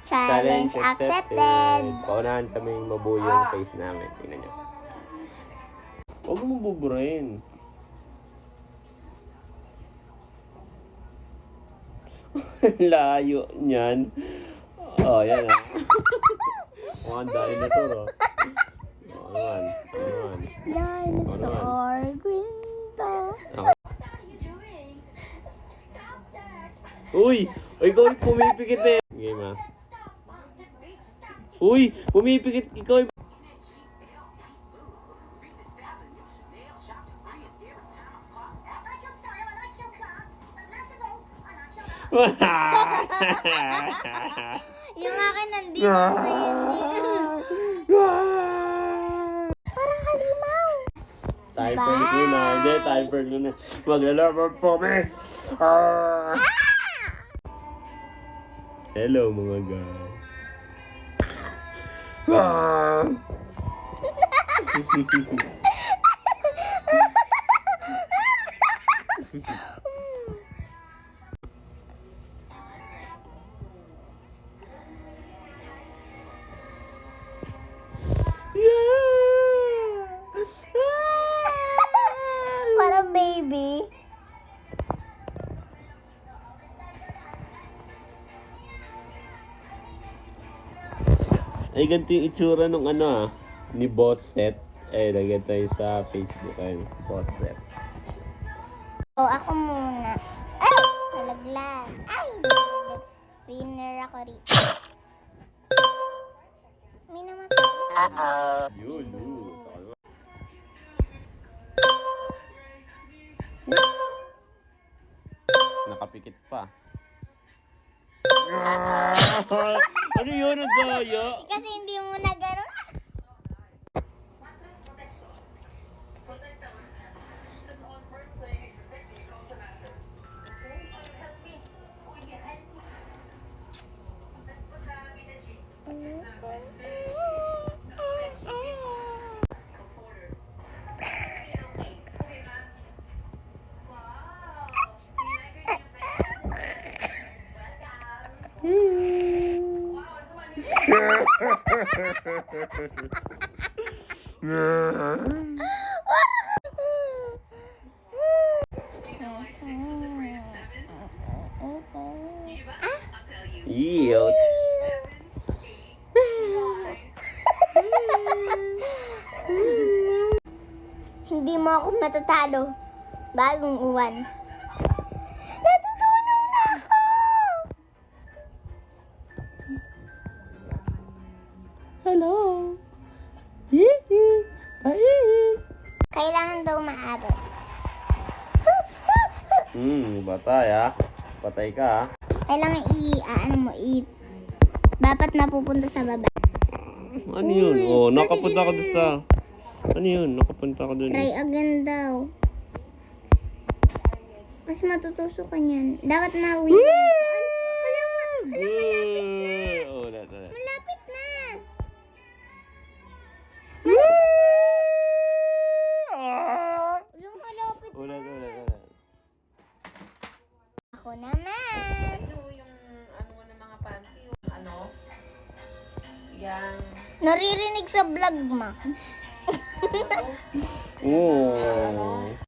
Challenge accepted. Paunahan kaming mabuo yung face namin. Tingnan nyo. Huwag mo buburahin. Layo niyan. Oh, yan ah. Mukhang dinosaur oh. Oh, naman. Dinosaur, Quinto. Uy! Ikaw yung pumipikit eh. Game ah. Uy! Pumipikit. Ikaw yung... Yung akin nandito sa iyo. Parang halimaw. Typer ko na. Hindi, typer ko na. Maglalaban po me. Hello mga guys. Parang baby. Ay, ganito yung itsura nung ano ah. Ni Boss Set. Ay, lagyan tayo sa Facebook. Ay, Boss Set. Ako muna. Ay! Nalaglag. Ay! Nalaglag. Winner ako rito. May namatay. Yun. Nakapikit pa. Ano yun? Ang daya? Kasi hindi mo na gano'n. Iyot. Hindi mo ako matatalo. Bagong uwan. Natutunan na ako! Hello. Kailangan daw maabot. Batay ah. Patay ka ah. Kailangan dapat napupunta sa baba. Ano yun? Uy, Oh, kasi nakapunta ka ganun. doon. Ano yun? Nakapunta ka doon. Try again daw. Mas matutusok ka niyan. Dapat na-win. Ulit. Malapit na. Yung kalapit na. Ulit. Ako naman. Yung ano ng mga panty, yung ano, yang Naririnig sa vlog ma. Oh.